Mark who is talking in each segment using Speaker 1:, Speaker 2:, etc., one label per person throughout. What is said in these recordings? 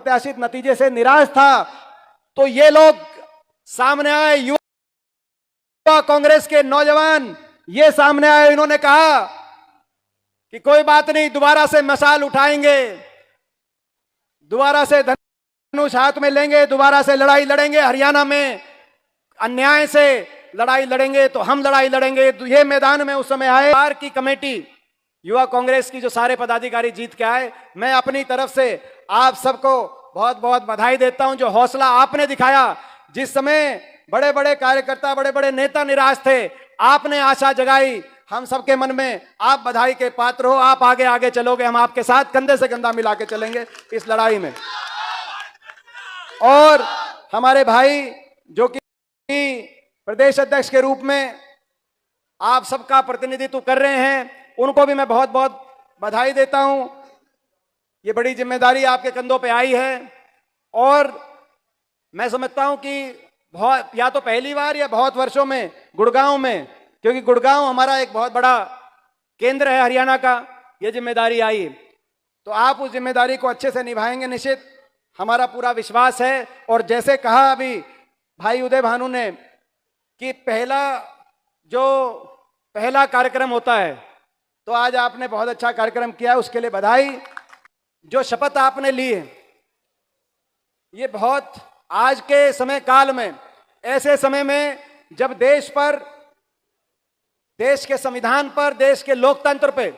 Speaker 1: अप्रत्याशित नतीजे से निराश था, तो ये लोग सामने आए, युवा कांग्रेस के नौजवान ये सामने आए, इन्होंने कहा कि कोई बात नहीं, दोबारा से मशाल उठाएंगे, दोबारा से धनुष हाथ में लेंगे, दोबारा से लड़ाई लड़ेंगे, हरियाणा में अन्याय से लड़ाई लड़ेंगे, तो हम लड़ाई लड़ेंगे। ये मैदान में उस समय आए। बार की कमेटी युवा कांग्रेस की जो सारे पदाधिकारी जीत के आए, मैं अपनी तरफ से आप सबको बहुत बहुत बधाई देता हूं। जो हौसला आपने दिखाया, जिस समय बड़े बड़े कार्यकर्ता, बड़े बड़े नेता निराश थे, आपने आशा जगाई हम सबके मन में। आप बधाई के पात्र हो, आप आगे आगे चलोगे, हम आपके साथ कंधे से कंधा मिला के चलेंगे इस लड़ाई में। और हमारे भाई जो कि प्रदेश अध्यक्ष के रूप में आप सबका प्रतिनिधित्व कर रहे हैं, उनको भी मैं बहुत बहुत बधाई देता हूं। ये बड़ी जिम्मेदारी आपके कंधों पे आई है और मैं समझता हूं कि बहुत, या तो पहली बार या बहुत वर्षों में गुड़गांव में, क्योंकि गुड़गांव हमारा एक बहुत बड़ा केंद्र है हरियाणा का, ये जिम्मेदारी आई, तो आप उस जिम्मेदारी को अच्छे से निभाएंगे निश्चित, हमारा पूरा विश्वास है। और जैसे कहा अभी भाई उदय भानु ने कि पहला कार्यक्रम होता है, तो आज आपने बहुत अच्छा कार्यक्रम किया, उसके लिए बधाई। जो शपथ आपने ली है, ये बहुत आज के समय काल में, ऐसे समय में जब देश पर, देश के संविधान पर, देश के लोकतंत्र पे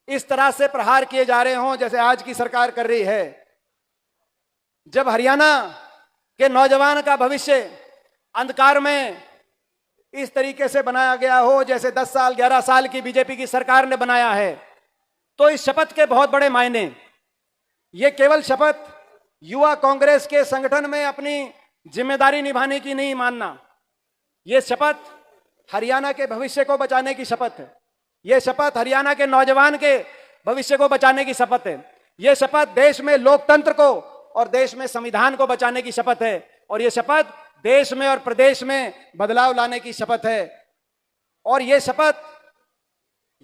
Speaker 1: इस तरह से प्रहार किए जा रहे हों जैसे आज की सरकार कर रही है, जब हरियाणा के नौजवान का भविष्य अंधकार में इस तरीके से बनाया गया हो जैसे 10 साल 11 साल की बीजेपी की सरकार ने बनाया है, तो इस शपथ के बहुत बड़े मायने। ये केवल शपथ युवा कांग्रेस के संगठन में अपनी जिम्मेदारी निभाने की नहीं मानना, ये शपथ हरियाणा के भविष्य को बचाने की शपथ है। ये शपथ हरियाणा के नौजवान के भविष्य को बचाने की शपथ है। ये शपथ देश में लोकतंत्र को और देश में संविधान को बचाने की शपथ है। और ये शपथ देश में और प्रदेश में बदलाव लाने की शपथ है। और ये शपथ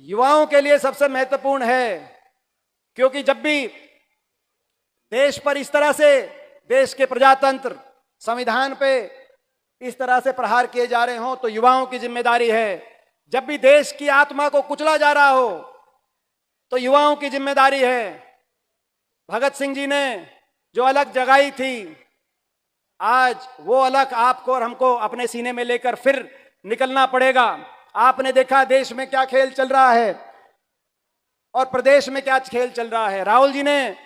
Speaker 1: युवाओं के लिए सबसे महत्वपूर्ण है, क्योंकि जब भी देश पर इस तरह से, देश के प्रजातंत्र संविधान पे इस तरह से प्रहार किए जा रहे हों, तो युवाओं की जिम्मेदारी है। जब भी देश की आत्मा को कुचला जा रहा हो, तो युवाओं की जिम्मेदारी है। भगत सिंह जी ने जो अलग जगाई थी, आज वो अलग आपको और हमको अपने सीने में लेकर फिर निकलना पड़ेगा। आपने देखा देश में क्या खेल चल रहा है और प्रदेश में क्या खेल चल रहा है। राहुल जी ने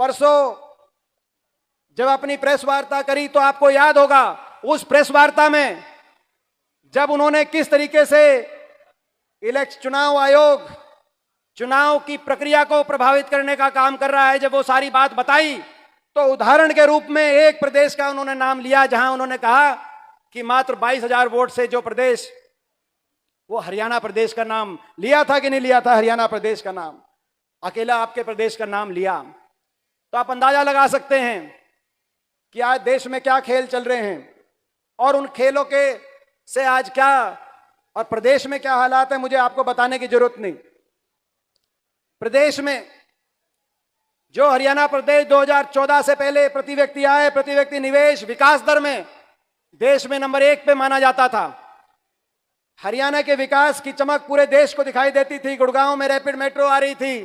Speaker 1: परसों जब अपनी प्रेस वार्ता करी, तो आपको याद होगा उस प्रेस वार्ता में जब उन्होंने किस तरीके से चुनाव आयोग चुनाव की प्रक्रिया को प्रभावित करने का काम कर रहा है, जब वो सारी बात बताई, तो उदाहरण के रूप में एक प्रदेश का उन्होंने नाम लिया, जहां उन्होंने कहा कि मात्र 22,000 वोट से जो प्रदेश, वो हरियाणा प्रदेश का नाम लिया था कि नहीं लिया था, हरियाणा प्रदेश का नाम, अकेला आपके प्रदेश का नाम लिया। तो आप अंदाजा लगा सकते हैं कि आज देश में क्या खेल चल रहे हैं और उन खेलों के से आज क्या और प्रदेश में क्या हालात है, मुझे आपको बताने की जरूरत नहीं। प्रदेश में जो हरियाणा प्रदेश 2014 से पहले प्रति व्यक्ति आय, प्रति व्यक्ति निवेश, विकास दर में देश में नंबर 1 पे माना जाता था। हरियाणा के विकास की चमक पूरे देश को दिखाई देती थी। गुड़गांव में रैपिड मेट्रो आ रही थी,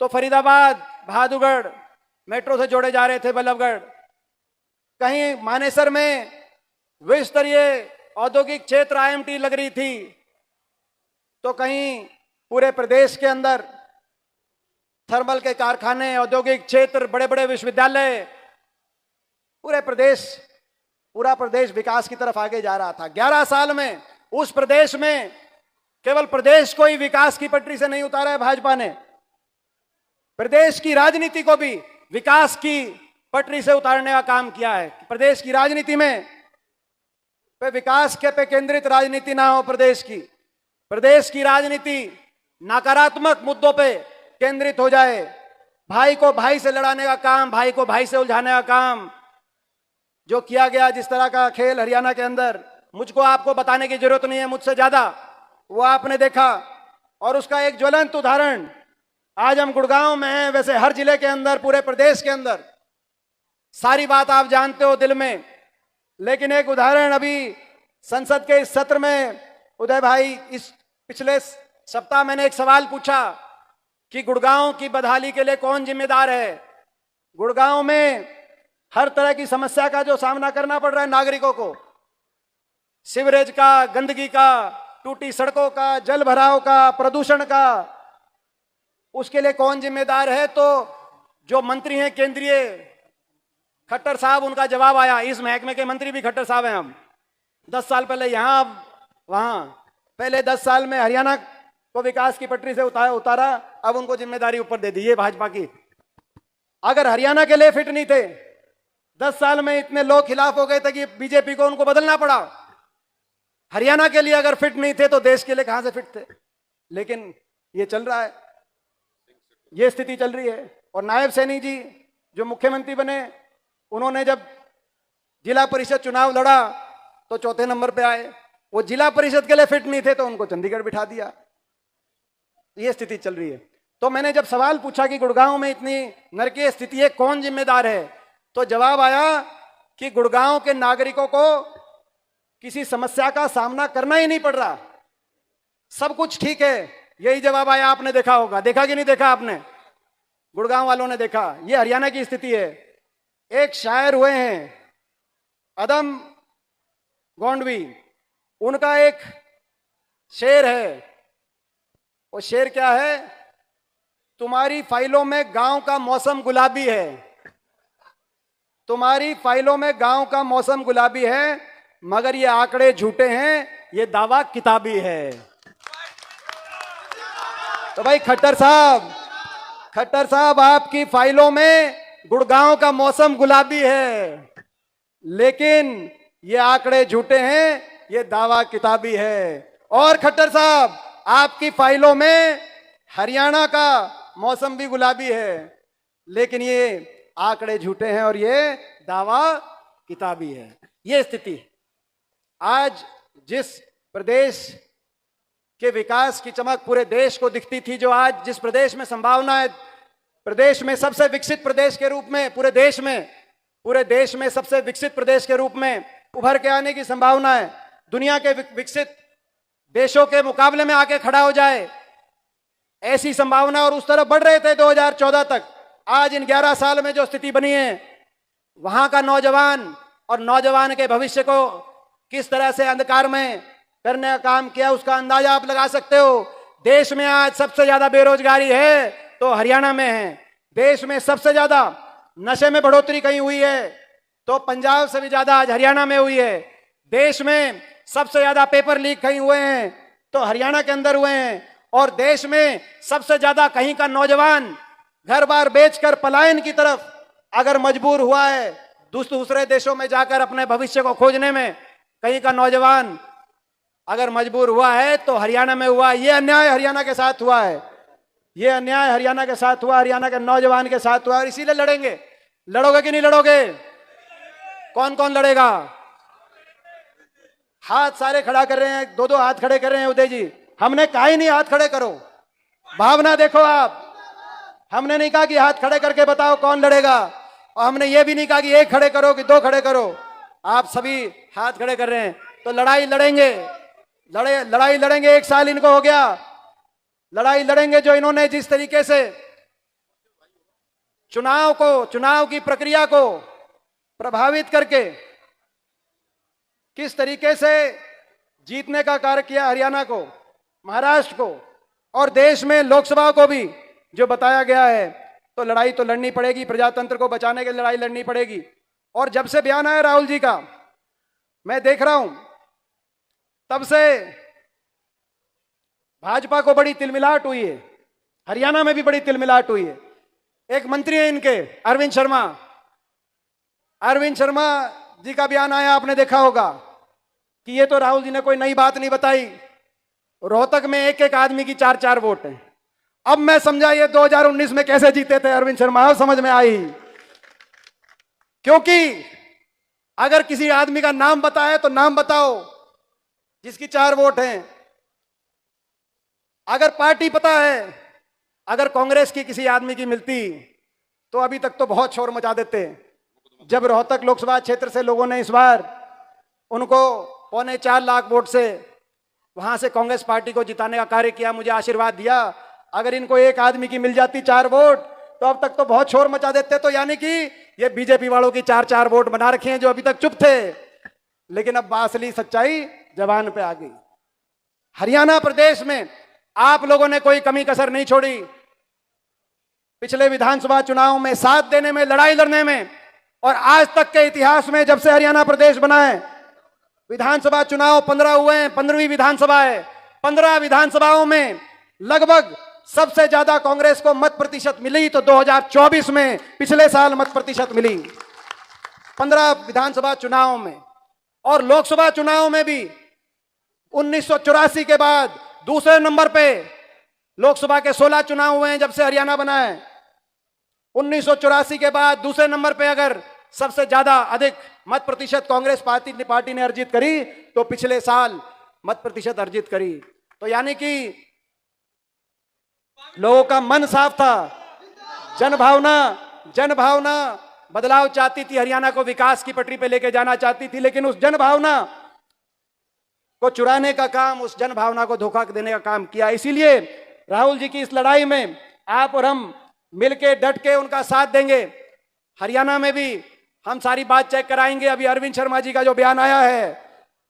Speaker 1: तो फरीदाबाद, बहादुरगढ़ मेट्रो से जोड़े जा रहे थे, बल्लभगढ़। कहीं मानेसर में विश्व स्तरीय औद्योगिक क्षेत्र IMT लग रही थी, तो कहीं पूरे प्रदेश के अंदर थर्मल के कारखाने, औद्योगिक क्षेत्र, बड़े बड़े विश्वविद्यालय, पूरा प्रदेश विकास की तरफ आगे जा रहा था। 11 साल में उस प्रदेश में केवल प्रदेश को ही विकास की पटरी से नहीं उतारा है भाजपा ने, प्रदेश की राजनीति को भी विकास की पटरी से उतारने का काम किया है। प्रदेश की राजनीति में विकास पे केंद्रित राजनीति ना हो, प्रदेश की राजनीति नकारात्मक मुद्दों पे केंद्रित हो जाए। भाई को भाई से लड़ाने का काम, भाई को भाई से उलझाने का काम जो किया गया, जिस तरह का खेल हरियाणा के अंदर, मुझको आपको बताने की जरूरत नहीं है, मुझसे ज्यादा वो आपने देखा। और उसका एक ज्वलंत उदाहरण आज हम गुड़गांव में हैं, वैसे हर जिले के अंदर, पूरे प्रदेश के अंदर सारी बात आप जानते हो दिल में। लेकिन एक उदाहरण, अभी संसद के इस सत्र में उदय भाई, इस पिछले सप्ताह मैंने एक सवाल पूछा कि गुड़गांव की बदहाली के लिए कौन जिम्मेदार है। गुड़गांव में हर तरह की समस्या का जो सामना करना पड़ रहा है नागरिकों को, सीवरेज का, गंदगी का, टूटी सड़कों का, जल भराव का, प्रदूषण का, उसके लिए कौन जिम्मेदार है। तो जो मंत्री हैं केंद्रीय, खट्टर साहब, उनका जवाब आया। इस महकमे के मंत्री भी खट्टर साहब हैं। हम 10 साल पहले यहां, वहां, पहले 10 साल में हरियाणा को विकास की पटरी से उतारा, अब उनको जिम्मेदारी ऊपर दे दी। ये भाजपा की। अगर हरियाणा के लिए फिट नहीं थे, 10 साल में इतने लोग खिलाफ हो गए थे कि बीजेपी को उनको बदलना पड़ा। हरियाणा के लिए अगर फिट नहीं थे तो देश के लिए कहां से फिट थे। लेकिन ये चल रहा है, ये स्थिति चल रही है। और नायब सैनी जी जो मुख्यमंत्री बने, उन्होंने जब जिला परिषद चुनाव लड़ा तो चौथे नंबर पे आए। वो जिला परिषद के लिए फिट नहीं थे तो उनको चंडीगढ़ बिठा दिया। ये स्थिति चल रही है। तो मैंने जब सवाल पूछा कि गुड़गांव में इतनी नरकीय स्थिति है, कौन जिम्मेदार है, तो जवाब आया कि गुड़गांव के नागरिकों को किसी समस्या का सामना करना ही नहीं पड़ रहा, सब कुछ ठीक है। यही जवाब आया। आपने देखा होगा, देखा कि नहीं देखा आपने? गुड़गांव वालों ने देखा। ये हरियाणा की स्थिति है। एक शायर हुए हैं अदम गोंडवी, उनका एक शेर है। वो शेर क्या है? तुम्हारी फाइलों में गांव का मौसम गुलाबी है, तुम्हारी फाइलों में गांव का मौसम गुलाबी है, मगर ये आंकड़े झूठे हैं, ये दावा किताबी है। तो भाई खट्टर साहब, आपकी फाइलों में गुड़गांव का मौसम गुलाबी है, लेकिन ये आंकड़े झूठे हैं, ये दावा किताबी है। और खट्टर साहब, आपकी फाइलों में हरियाणा का मौसम भी गुलाबी है, लेकिन ये आंकड़े झूठे हैं और ये दावा किताबी है। ये स्थिति आज जिस प्रदेश के विकास की चमक पूरे देश को दिखती थी, जो आज जिस प्रदेश में संभावना है, प्रदेश में सबसे विकसित प्रदेश के रूप में, पूरे देश में सबसे विकसित प्रदेश के रूप में उभर के आने की संभावना है, दुनिया के विकसित देशों के मुकाबले में आके खड़ा हो जाए, ऐसी संभावना, और उस तरफ बढ़ रहे थे 2014 तक। आज इन 11 साल में जो स्थिति बनी है, वहां का नौजवान और नौजवान के भविष्य को किस तरह से अंधकार में करने का काम किया, उसका अंदाजा आप लगा सकते हो। देश में आज सबसे ज्यादा बेरोजगारी है तो हरियाणा में है। देश में सबसे ज्यादा नशे में बढ़ोतरी कहीं हुई है तो पंजाब से भी ज्यादा आज हरियाणा में हुई है। देश में सबसे ज्यादा पेपर लीक कहीं हुए हैं तो हरियाणा के अंदर हुए हैं। और देश में सबसे ज्यादा कहीं का नौजवान घर बार बेचकर पलायन की तरफ अगर मजबूर हुआ है, दूसरे देशों में जाकर अपने भविष्य को खोजने में कहीं का नौजवान अगर मजबूर हुआ है तो हरियाणा में हुआ। यह अन्याय हरियाणा के साथ हुआ है, यह अन्याय हरियाणा के साथ हुआ, हरियाणा के नौजवान के साथ हुआ। और इसीलिए लड़ेंगे। लड़ोगे कि नहीं लड़ोगे? कौन कौन लड़ेगा? हाथ सारे खड़ा कर रहे हैं, 2-2 हाथ खड़े कर रहे हैं। उदय जी, हमने कहा ही नहीं हाथ खड़े करो, भावना देखो आप। हमने नहीं कहा कि हाथ खड़े करके बताओ कौन लड़ेगा, और हमने ये भी नहीं कहा कि 1 खड़े करो कि 2 खड़े करो। आप सभी हाथ खड़े कर रहे हैं तो लड़ाई लड़ेंगे। लड़ाई लड़ेंगे। 1 साल इनको हो गया, लड़ाई लड़ेंगे। जो इन्होंने जिस तरीके से चुनाव की प्रक्रिया को प्रभावित करके किस तरीके से जीतने का कार्य किया हरियाणा को, महाराष्ट्र को और देश में लोकसभा को भी जो बताया गया है, तो लड़ाई तो लड़नी पड़ेगी। प्रजातंत्र को बचाने के लिए लड़ाई लड़नी पड़ेगी। और जब से बयान आया राहुल जी का, मैं देख रहा हूं, तब से भाजपा को बड़ी तिलमिलाहट हुई है। हरियाणा में भी बड़ी तिलमिलाहट हुई है। एक मंत्री है इनके, अरविंद शर्मा जी का बयान आया, आपने देखा होगा कि ये तो राहुल जी ने कोई नई बात नहीं बताई। रोहतक में 1-1 आदमी की 4-4 वोट है। अब मैं समझा ये 2019 में कैसे जीते थे अरविंद शर्मा, अब समझ में आई। क्योंकि अगर किसी आदमी का नाम बताए तो नाम बताओ जिसकी 4 वोट हैं। अगर पार्टी पता है, अगर कांग्रेस की किसी आदमी की मिलती तो अभी तक तो बहुत शोर मचा देते। जब रोहतक लोकसभा क्षेत्र से लोगों ने इस बार उनको 4.25 लाख वोट से वहां से कांग्रेस पार्टी को जिताने का कार्य किया, मुझे आशीर्वाद दिया। अगर इनको एक आदमी की मिल जाती 4 वोट तो अब तक तो बहुत शोर मचा देते। तो यानी कि ये बीजेपी वालों की 4-4 वोट बना रखे हैं जो अभी तक चुप थे, लेकिन अब असली सच्चाई जबान पे आ गई। हरियाणा प्रदेश में आप लोगों ने कोई कमी कसर नहीं छोड़ी। पिछले विधानसभा चुनाव में साथ देने में, लड़ाई लड़ने में, और आज तक के इतिहास में जब से हरियाणा प्रदेश बना है, विधानसभा चुनाव 15 हुए हैं, 15वीं विधानसभा है। 15 विधानसभाओं में लगभग सबसे ज्यादा कांग्रेस को मत प्रतिशत मिली तो 2024 में, पिछले साल मत प्रतिशत मिली 15 विधानसभा चुनाव में। और लोकसभा चुनाव में भी 1984 के बाद दूसरे नंबर पे लोकसभा के 16 चुनाव हुए हैं जब से हरियाणा बना है। 1984 के बाद दूसरे नंबर पे अगर सबसे ज्यादा अधिक मत प्रतिशत कांग्रेस पार्टी ने अर्जित करी तो पिछले साल मत प्रतिशत अर्जित करी। तो यानी कि लोगों का मन साफ था, जनभावना बदलाव चाहती थी, हरियाणा को विकास की पटरी पे लेके जाना चाहती थी, लेकिन उस जनभावना को चुराने का काम, उस जनभावना को धोखा देने का काम किया। इसीलिए राहुल जी की इस लड़ाई में आप और हम मिलके डट के उनका साथ देंगे। हरियाणा में भी हम सारी बात चेक कराएंगे। अभी अरविंद शर्मा जी का जो बयान आया है,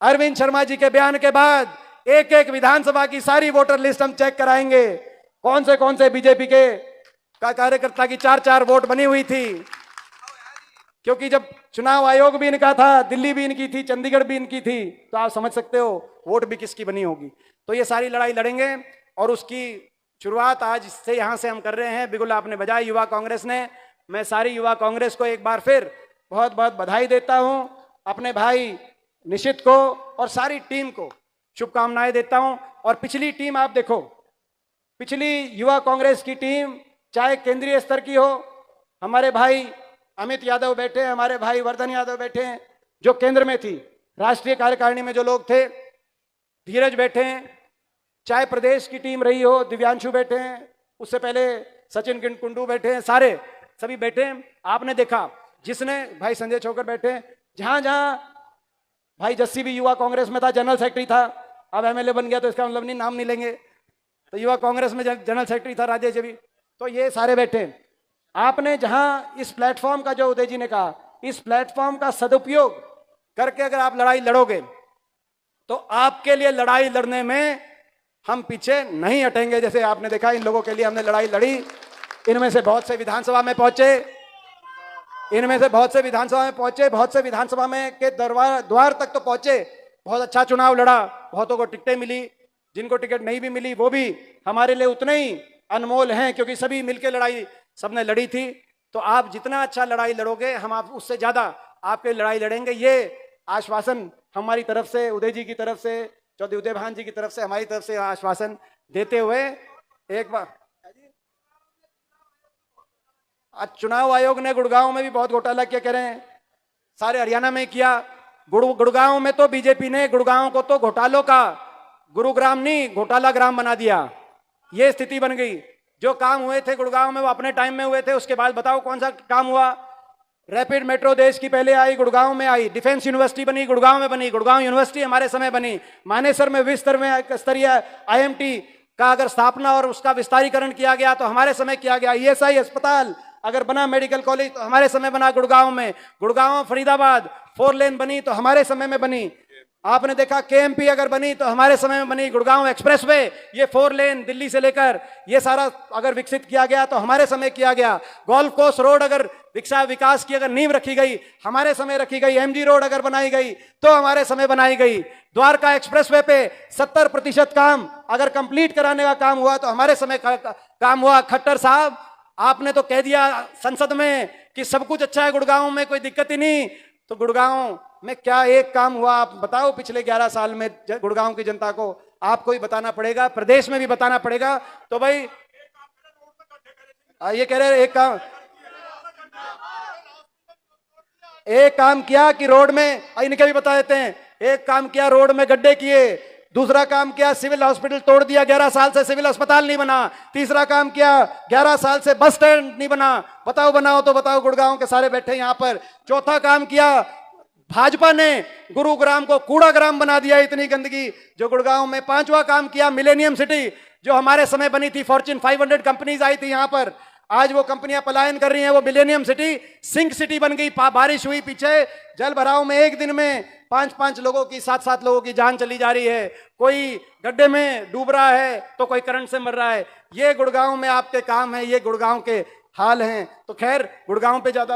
Speaker 1: अरविंद शर्मा जी के बयान के बाद एक एक विधानसभा की सारी वोटर लिस्ट हम चेक कराएंगे। कौन से बीजेपी के कार्यकर्ता की 4-4 वोट बनी हुई थी, क्योंकि जब चुनाव आयोग भी इनका था, दिल्ली भी इनकी थी, चंडीगढ़ भी इनकी थी, तो आप समझ सकते हो वोट भी किसकी बनी होगी। तो ये सारी लड़ाई लड़ेंगे और उसकी शुरुआत आज से यहां से हम कर रहे हैं। बिगुल आपने बजाई युवा कांग्रेस ने। मैं सारी युवा कांग्रेस को एक बार फिर बहुत बहुत बधाई देता हूं, अपने भाई निशित को और सारी टीम को शुभकामनाएं देता हूं। और पिछली टीम आप देखो, पिछली युवा कांग्रेस की टीम चाहे केंद्रीय स्तर की हो, हमारे भाई अमित यादव बैठे हैं, हमारे भाई वर्धन यादव बैठे हैं जो केंद्र में थी, राष्ट्रीय कार्यकारिणी में जो लोग थे, धीरज बैठे हैं, चाहे प्रदेश की टीम रही हो, दिव्यांशु बैठे हैं, उससे पहले सचिन कुंडू बैठे हैं, सारे सभी बैठे हैं। आपने देखा जिसने, भाई संजय छोकर बैठे हैं, जहां जहां भाई जस्सी भी युवा कांग्रेस में था, जनरल सेक्रेटरी था, अब एमएलए बन गया तो इसका मतलब नहीं, नाम नहीं लेंगे, तो युवा कांग्रेस में जनरल सेक्रेटरी था राजेश जी भी, तो ये सारे बैठे हैं। आपने जहां इस प्लेटफॉर्म का, जो उदय जी ने कहा, इस प्लेटफॉर्म का सदुपयोग करके अगर आप लड़ाई लड़ोगे तो आपके लिए लड़ाई लड़ने में हम पीछे नहीं हटेंगे। जैसे आपने देखा इन लोगों के लिए हमने लड़ाई लड़ी, इनमें से बहुत से विधानसभा में पहुंचे, बहुत से विधानसभा में के द्वार तक तो पहुंचे, बहुत अच्छा चुनाव लड़ा, बहुतों को टिकटें मिली, जिनको टिकट नहीं भी मिली वो भी हमारे लिए उतने ही अनमोल हैं, क्योंकि सभी मिलकर लड़ाई सबने लड़ी थी। तो आप जितना अच्छा लड़ाई लड़ोगे, हम आप उससे ज्यादा आपके लड़ाई लड़ेंगे। ये आश्वासन हमारी तरफ से, उदय जी की तरफ से, चौधरी उदय भान जी की तरफ से, हमारी तरफ से आश्वासन देते हुए एक बार, आज चुनाव आयोग ने गुड़गांव में भी बहुत घोटाला किया, कह रहे हैं सारे हरियाणा में किया। गुड़गांव में तो बीजेपी ने गुड़गांव को तो घोटालों का गुरुग्राम नहीं, घोटाला ग्राम बना दिया। ये स्थिति बन गई। जो काम हुए थे गुड़गांव में वो अपने टाइम में हुए थे, उसके बाद बताओ कौन सा काम हुआ। रैपिड मेट्रो देश की पहले आई, गुड़गांव में आई, डिफेंस यूनिवर्सिटी बनी, गुड़गांव में बनी, गुड़गांव यूनिवर्सिटी हमारे समय बनी, मानेसर में विश्व स्तरीय आईएमटी का अगर स्थापना और उसका विस्तारीकरण किया गया तो हमारे समय किया गया। ईएसआई अस्पताल अगर बना, मेडिकल कॉलेज तो हमारे समय बना गुड़गांव में। गुड़गांव फरीदाबाद 4 लेन बनी तो हमारे समय में बनी। आपने देखा केएमपी अगर बनी तो हमारे समय में बनी। गुड़गांव एक्सप्रेसवे, ये 4 लेन दिल्ली से लेकर ये सारा अगर विकसित किया गया तो हमारे समय किया गया। गोल्फ कोर्स रोड अगर विकास की अगर नींव रखी गई, हमारे समय रखी गई। एमजी रोड अगर बनाई गई तो हमारे समय बनाई गई। द्वारका एक्सप्रेसवे पे 70% काम अगर कंप्लीट कराने का काम हुआ तो हमारे समय काम हुआ। खट्टर साहब, आपने तो कह दिया संसद में कि सब कुछ अच्छा है गुड़गांव में, कोई दिक्कत ही नहीं। तो गुड़गांव में क्या एक काम हुआ आप बताओ पिछले 11 साल में गुड़गांव की जनता को? आपको ही बताना पड़ेगा, प्रदेश में भी बताना पड़ेगा। तो भाई ये कह रहे एक काम किया कि रोड में, इनके भी बता देते हैं, एक काम किया रोड में गड्ढे किए, दूसरा काम किया सिविल हॉस्पिटल तोड़ दिया, 11 साल से सिविल अस्पताल नहीं बना। तीसरा काम किया 11 साल से बस स्टैंड नहीं बना। बताओ बनाओ तो बताओ, गुड़गांव के सारे बैठे यहाँ पर। चौथा काम किया, भाजपा ने गुरुग्राम को कूड़ा ग्राम बना दिया, इतनी गंदगी जो गुड़गांव में। पांचवा काम किया, मिलेनियम सिटी जो हमारे समय बनी थी, फॉर्च्यून 500 कंपनीज आई थी यहां पर, आज वो कंपनियां पलायन कर रही हैं, वो मिलेनियम सिटी सिंक सिटी बन गई। बारिश हुई पीछे, जल भराव में एक दिन में 5-5 लोगों की, 7-7 लोगों की जान चली जा रही है, कोई गड्ढे में डूब रहा है तो कोई करंट से मर रहा है। ये गुड़गांव में आपके काम है, ये गुड़गांव के हाल हैं। तो खैर गुड़गांव पे ज्यादा,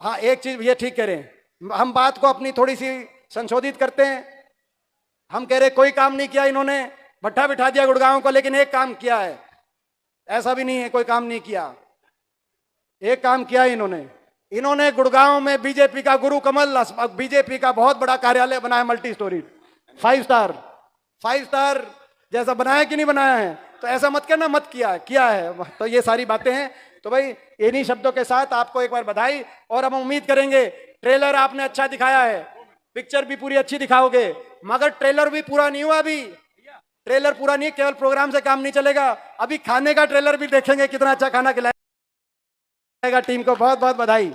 Speaker 1: हाँ एक चीज ये ठीक कह रहे हैं, हम बात को अपनी थोड़ी सी संशोधित करते हैं। हम कह रहे कोई काम नहीं किया इन्होंने, भट्ठा बिठा दिया गुड़गांव को, लेकिन एक काम किया है, ऐसा भी नहीं है कोई काम नहीं किया, एक काम किया इन्होंने गुड़गांव में बीजेपी का गुरु कमल, बीजेपी का बहुत बड़ा कार्यालय बनाया, मल्टी स्टोरी, 5 स्टार जैसा बनाया कि नहीं बनाया है। तो ऐसा मत कहना मत किया है। तो ये सारी बातें हैं। तो भाई इन्हीं शब्दों के साथ आपको एक बार बधाई, और हम उम्मीद करेंगे ट्रेलर आपने अच्छा दिखाया है, पिक्चर भी पूरी अच्छी दिखाओगे, मगर ट्रेलर भी पूरा नहीं हुआ अभी, ट्रेलर पूरा नहीं, केवल प्रोग्राम से काम नहीं चलेगा, अभी खाने का ट्रेलर भी देखेंगे, कितना अच्छा खाना खिलाएगा। टीम को बहुत बहुत बधाई।